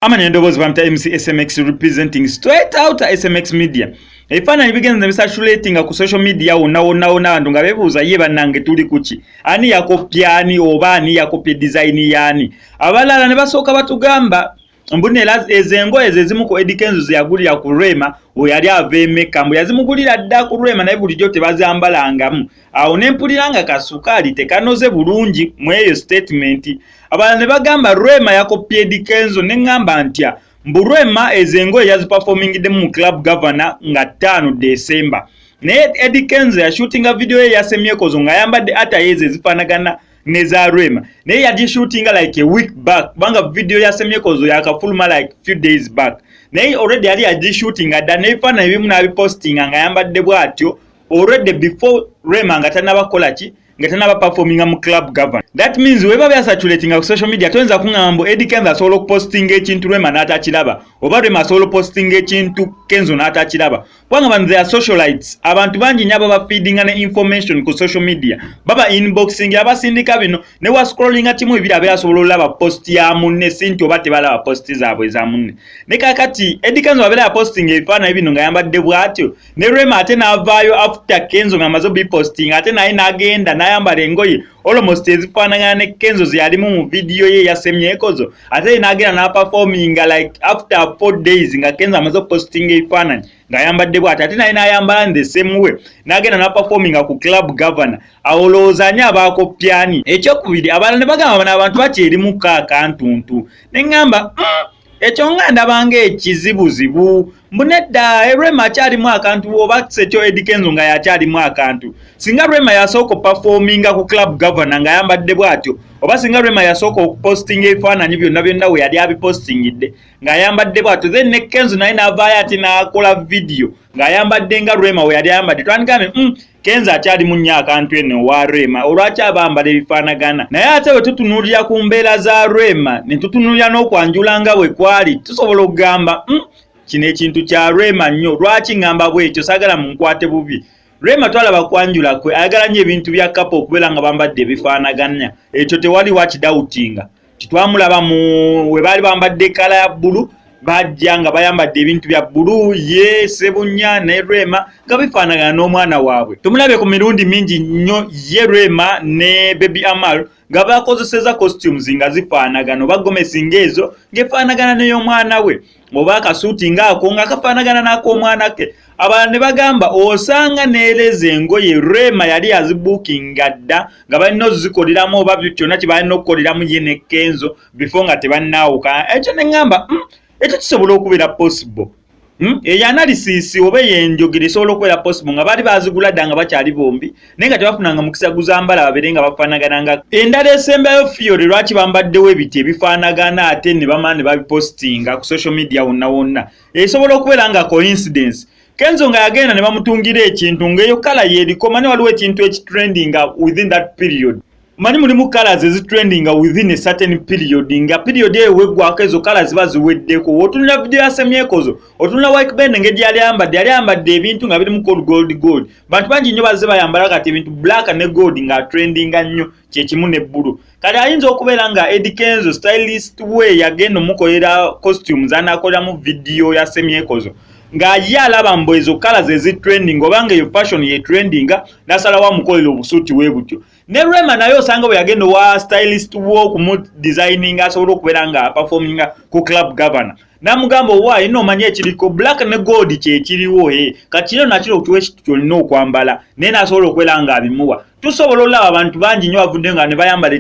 Amanya endoboozi bamta MC SMX representing straight out SMX media. Ebifaananyi bigenze bisatulatinga ku social media wonna abantu nga beebuuza ye bannange tuli kuki. Ani yakopya ani oba ani yakopya design yaani. Abalala ne basooka batugamba mbunera ezengo ezimu ku Eddy Kenzo ze yagulira ku Rema oyo yali aveemeka mbu yazimugulira dda ku Rema naye bulijjo tebazambalangamu. Awo ne mpuliranga kasukaali tekanoze bulungi mu eyo statement. Abalala ne bagamba Rema yakopya Eddy Kenzo ne ngamba ntya mbu Rema ezengo yaziperformingidde mu club governor nga 5 December. Naye Eddy Kenzo yashootinga video ye yasemyekozo nga yambadde attires ezifaanagana neza Rema. Naye yadi shootinga like a week back. Banga video yasemyekozo yakafuluma like few days back. Naye already yadi shootinga dda nebifaananyi ebimu n'abipostinga nga yambadde bw'atyo already before Rema nga tannabakola ki nga tannabaperforminga mu club governor. That means weba byasatulatinga ku social media toyinza kuŋŋamba mbu Eddy Kenzo asobola okupostinga ekintu Rema n'atakiraba oba Rema asobola okupostinga ekintu Kenzo n'atakiraba. Kubanga bano they are socialites. Abantu bangi nnyo baba feedinga ne information ku social media baba inboxing abasindika bino ne wa scrollinga timu ebiri abeera asobola olaba post ya munne sinti oba tebalaba post zaabwe eza munne. Ne kakati Eddy Kenzo abeera yapostinga ebifaananyi bino nga yambadde bw'atyo ne Rema ate n'avaayo after Kenzo nga amaze obipostinga ate naye n'agenda n'ayambala engoye almost ezifaanagana ne Kenzo ze yalimu mu video ye yasemyekozo ate n'agenda n'aperforminga like after 4 days nga Kenzo amaze opostinga ebifaananyi nga yambadde bw'ati ate naye n'ayambala the same way n'agenda n'aperforminga ku club governor. Awolowooza ani abaakopyani. Ekyokubiri abalala ne bagamba bano abantu bakyerimu kaakantuntu ne ŋŋamba ekyo nga ndabanga ekizibuzibu mbu nedda Rema akyalimu akantu oba sekyo Eddy Kenzo nga yakyalimu akantu. Singa Rema yasooka performinga ku club governor nga yambadde bw'atyo oba singa Rema yasooka okupostinga ebifaananyi byonna we yali abipostingidde nga yambadde bw'atyo then ne Kenzo naye n'avaayo ate n'akola video nga yambadde nga Rema we yali ayambadde twandigambe Kenzo akyalimu nnyo akantu eno wa Rema olwaki abambala ebifaanagana. Naye ate bwe tutunuulira ku mbeera za Rema ne tutunuulira n'okwanjula nga bwe kwali tusobola okugamba kino ekintu kya Rema nnyo. Lwaki ngamba bwekyo saagala munkwate bubi. Rema twalaba kwanjula kwe ayagala nnyo ebintu bya kapa okubeera nga bambadde ebifaanaganya. Ekyo tewali wakidawutinga. Titwamulaba we baali bambadde kala ya bbulu bajja nga bayambadde ebintu bya bbulu ye Sebunya ne Rema nga bifaanagana n'omwana waabwe. Tumulabe ku mirundi mingi nnyo ye Rema ne Baby Amal nga bakozeseza costumes nga zifaanagana oba gomesi ng'ezo ng'efaanagana n'ey'omwana we oba akasuuti ng'ako nga kafaanagana n'ak'omwana ke. Abalala ne bagamba osanga neereza engoye Rema yali azibuukinga dda nga balina ozikoleramu oba kyonna kye balina okukoleramu ye ne Kenzo before nga tebannaawukana. Ekyo ne ŋŋamba ekyo kisobola okubeera possible. Eyo analysis oba yenjogera esobola okubeera possible nga baali bazigula dda nga bakyali bombi naye nga tebafunanga mukisa guzambala babeere nga bafaanagananga. Endala esembayo Fiore lwaki bambaddewo ebiti ebifaanagana ate ne bamala ne babipostinga ku social media wonna esobola okubeera nga coincidence. Kenzo nga yagenda ne bamutungira ekintu ng'eyo kala yeriko mani waliwo ekintu ekitrendinga within that period. Mani mulimu colors ezitrendinga within a certain period nga period eyo weggwako ezo colors ziba ziweddeko. Otunula video yasemyekozo otunula White Band ng'edi yali ayambadde ebintu nga biri mu gold. Bantu bangi nnyo bazze bayambala kati ebintu black ne gold nga trendinga nnyo kyekimu ne bbulu. Kati ayinza okubeera nga Eddy Kenzo stylist we yagenda omukolera costumes anaakoleramu video yasemyekozo nga ye alaba mbu ezo colors ezitrending obanga eyo fashion ye trendinga nasalawo amukolera obusuuti we butyo. Ne Rema naye osanga bwe yagenda wa stylist wo okumu designing asobola okubeera nga performinga ku club governor n'amugamba owa ino omanye ekiriko black ne gold kyekiriwo kati kino nakino otuwe kyolina okwambala naye n'asobola okubeera nga abimuwa. Tusobola olaba abantu bangi nnyo bavudde nga ne bayambala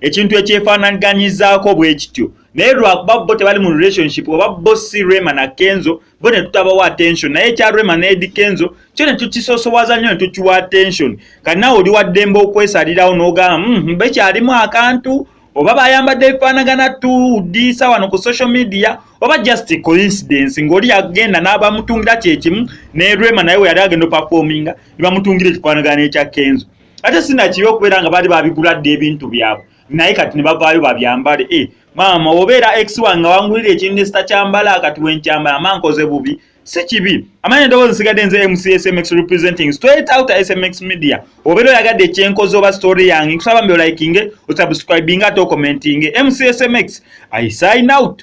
ekintu ekyefaanaganyizaako bwe kityo naye lwakuba bo tebali mu relationship oba bo si Rema na Kenzo bo ne tutabawa attention naye ekya Rema ne Eddy Kenzo kyo ne tukisosowaza nnyo ne tukiwa attention. Kati nawe oli waddembe okwesalirawo n'ogamba bekyalimu akantu oba bayambadde ebifaanagana tuddiisa wano ku social media oba just coincidence ng'oli yagenda n'abamutungira kyekimu ne Rema naye we yali agenda performinga ne bamutungira ekifaanagana ekya Kenzo. Ate sinakibi okubeera nga baali babigula dde ebintu byabwe naye kati ne bavaayo babyambale. Maama obeera ex wange wangulira ekintu ekitakyambala kati wenkyambala mankoze bubi si kibi amanya ndowooza nsigadde nze MCSMX representing straight out SMX media obeera oyagadde ekyenkozi oba story yange nkusaba mbe olikinge osubscribing ate okommentinge MCSMX I sign out.